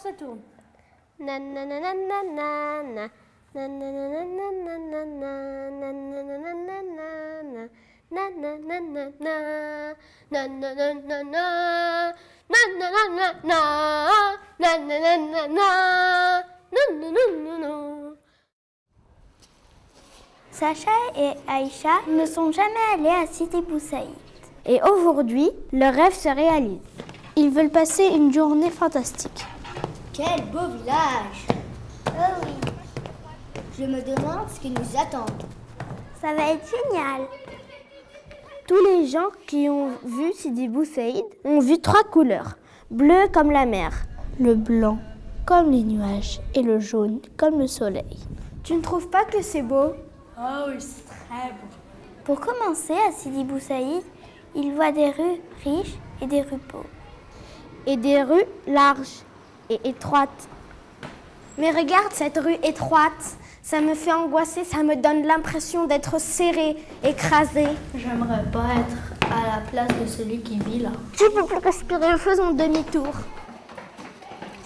Ça tourne. Sacha et Aïcha ne sont jamais allés à Sidi Bou Saïd. Et aujourd'hui, leur rêve se réalise. Ils veulent passer une journée fantastique. Quel beau village! Oh oui. Je me demande ce qui nous attend. Ça va être génial. Tous les gens qui ont vu Sidi Bou Saïd ont vu 3 couleurs. Bleu comme la mer, le blanc comme les nuages et le jaune comme le soleil. Tu ne trouves pas que c'est beau? Oh oui, c'est très beau. Pour commencer, à Sidi Bou Saïd, il voit des rues riches et des rues pauvres. Et des rues larges et étroites. Mais regarde cette rue étroite, ça me fait angoisser, ça me donne l'impression d'être serré, écrasé. J'aimerais pas être à la place de celui qui vit là. Je peux plus respirer, faisons demi-tour.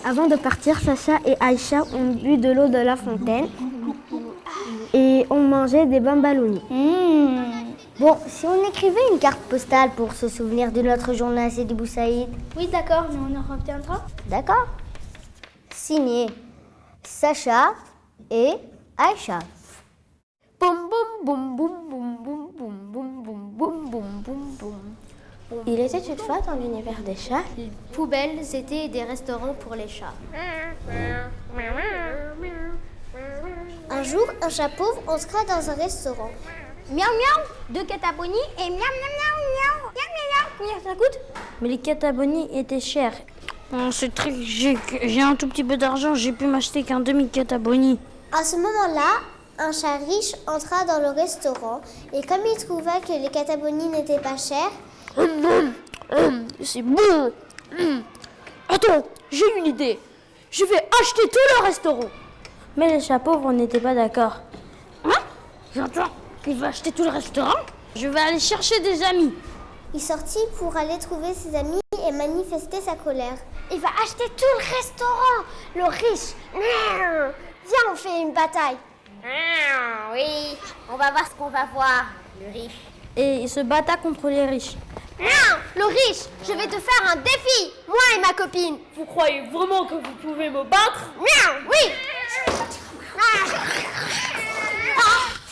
Avant de partir, Sacha et Aïcha ont bu de l'eau de la fontaine et ont mangé des bambalouni. Bon, si on écrivait une carte postale pour se souvenir de notre journée à Sidi Bou Saïd. Oui, d'accord, mais on en reviendra. D'accord. Signé Sacha et Aïcha. Boum boum boum boum boum boum boum boum boum boum boum boum. Il était une fois dans l'univers des chats. Les poubelles, c'était des restaurants pour les chats. Un jour, un chat pauvre entra dans un restaurant. Miaou miaou, 2 cataboni et miaou miaou miaou miaou miaou. Combien ça coûte? Mais les cataboni étaient chers. C'est très j'ai un tout petit peu d'argent, j'ai pu m'acheter qu'un demi-cataboni. À ce moment-là, un chat riche entra dans le restaurant et comme il trouva que les catabonis n'étaient pas chers, C'est bon. Attends, j'ai une idée. Je vais acheter tout le restaurant. Mais les chats pauvres n'étaient pas d'accord. Hein? J'entends qu'il veut acheter tout le restaurant. Je vais aller chercher des amis. il sortit pour aller trouver ses amis et manifester sa colère. Il va acheter tout le restaurant. Le riche. Viens, on fait une bataille. Oui, on va voir ce qu'on va voir, le riche. Et il se batta contre les riches. Non, le riche, je vais te faire un défi, moi et ma copine. Vous croyez vraiment que vous pouvez me battre? Oui.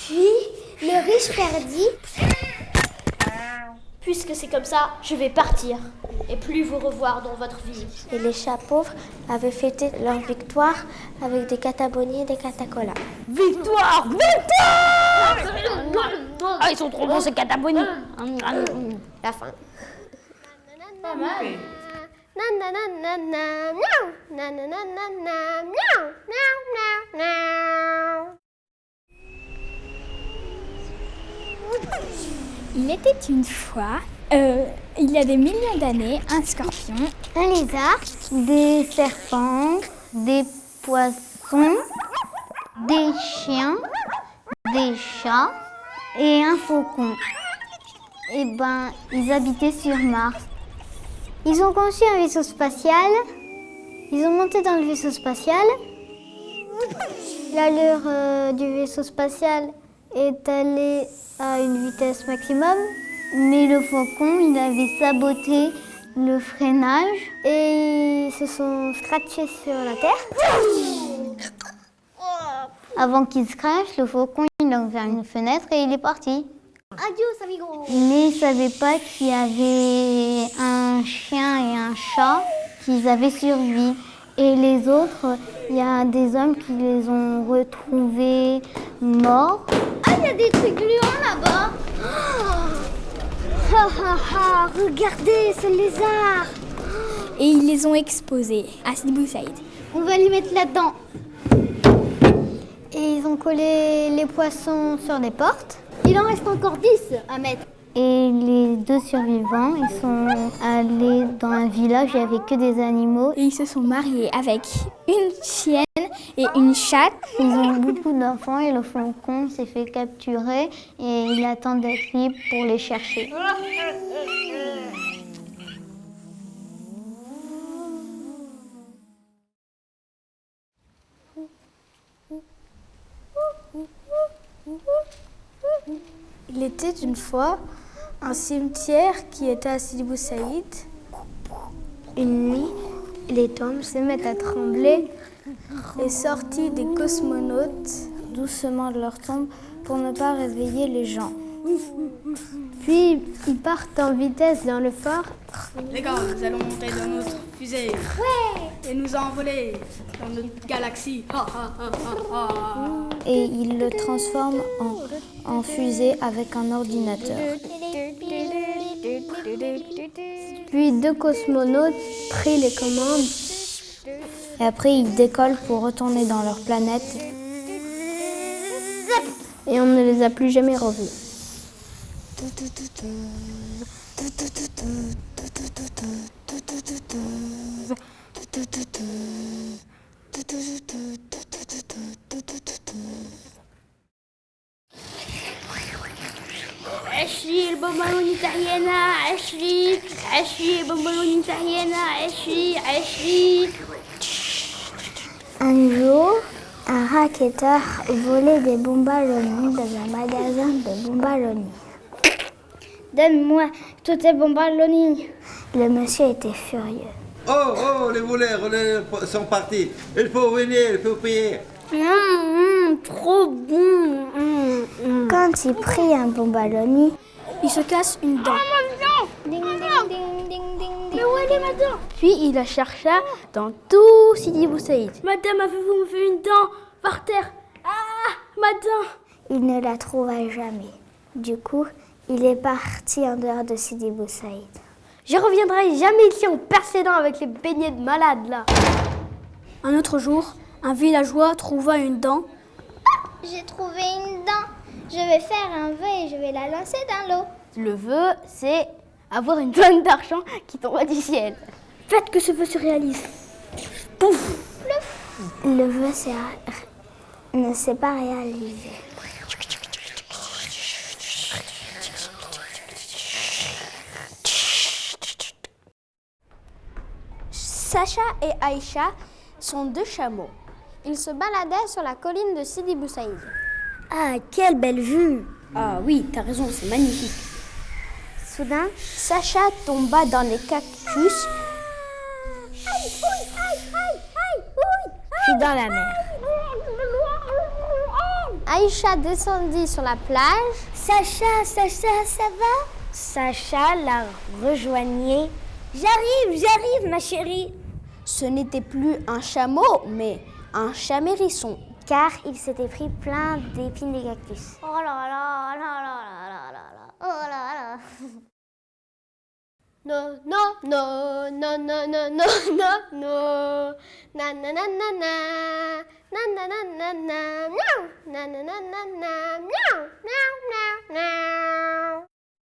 Puis, le riche perdit. Puisque c'est comme ça, je vais partir et plus vous revoir dans votre vie. Et les chats pauvres avaient fêté leur victoire avec des catabonis et des catacolas. Victoire! Victoire! Ah, ils sont trop bons ces catabonis. La fin. Pas mal. Il était une fois, il y a des millions d'années, un scorpion, Un lézard, des serpents, des poissons, des chiens, des chats et un faucon. Eh ben, ils habitaient sur Mars. Ils ont conçu un vaisseau spatial. Ils ont monté dans le vaisseau spatial. L'allure du vaisseau spatial est allée à une vitesse maximum. Mais le faucon, il avait saboté le freinage et ils se sont scratchés sur la Terre. Avant qu'il se crache, le faucon, il a ouvert une fenêtre et il est parti. Adios, amigo. Mais ils ne savaient pas qu'il y avait un chien et un chat qui avaient survécu. Et les autres, il y a des hommes qui les ont retrouvés morts. Ah, il y a des trucs gluants là-bas. Regardez ce lézard. et ils les ont exposés à Sidi Bou Saïd. On va les mettre là-dedans. Et ils ont collé les poissons sur des portes. Il en reste encore 10 à mettre. Et les 2 survivants, ils sont allés dans un village, il n'y avait que des animaux. Et ils se sont mariés avec une chienne et une chatte. Ils ont beaucoup d'enfants et le faucon s'est fait capturer et il attend d'être libre pour les chercher. Il était une fois un cimetière qui était à Sidi Bou Saïd. Une nuit, les tombes se mettent à trembler et sortis des cosmonautes doucement de leur tombe pour ne pas réveiller les gens. Puis ils partent en vitesse dans le phare. Les gars, nous allons monter dans notre fusée. Ouais. Et nous envoler dans notre galaxie. Et ils le transforment en fusée avec un ordinateur. Puis 2 cosmonautes prennent les commandes. Et après, ils décollent pour retourner dans leur planète. Et on ne les a plus jamais revus. عشري البمبروني تحيانا عشري عشري البمبروني تحيانا عشري. Un jour, un racketteur volait des bombaloni dans un magasin de bombaloni. Donne-moi tous tes bombaloni. Le monsieur était furieux. Oh, les voleurs sont partis. Il faut venir, il faut payer. Trop bon. Quand il prit un bombaloni, Il se casse une dent. ding, ding, ding, ding, ding, Mais où elle est ma dent? Puis il la chercha dans tout Sidi Bou Saïd. Madame, avez-vous fait une dent par terre? Ah, ma dent! il ne la trouva jamais. Du coup, il est parti en dehors de Sidi Bou Saïd. Je reviendrai jamais ici en perce les dents avec les beignets de malades là. Un autre jour, un villageois trouva une dent. J'ai trouvé une dent. Je vais faire un vœu et je vais la lancer dans l'eau. Le vœu, c'est avoir une tonne d'argent qui tombe du ciel. Faites que ce vœu se réalise. Pouf! Le vœu ne s'est pas réalisé. Sacha et Aïcha sont 2 chameaux. Ils se baladaient sur la colline de Sidi Bou Saïd. Ah, quelle belle vue! Ah oui, t'as raison, c'est magnifique. Soudain, Sacha tomba dans les cactus, Puis dans la mer. Aïcha descendit sur la plage. Sacha, ça va? Sacha la rejoignait. J'arrive, ma chérie. Ce n'était plus un chameau, mais un chamérisson. Car il s'était pris plein d'épines de cactus. Oh là là, là là là là là, oh là là. No, no, no, no, no, no, no, no, no. Na na na na na. Na na na na na. Miaou. Na na na na na. Miaou, miaou, miaou, miaou.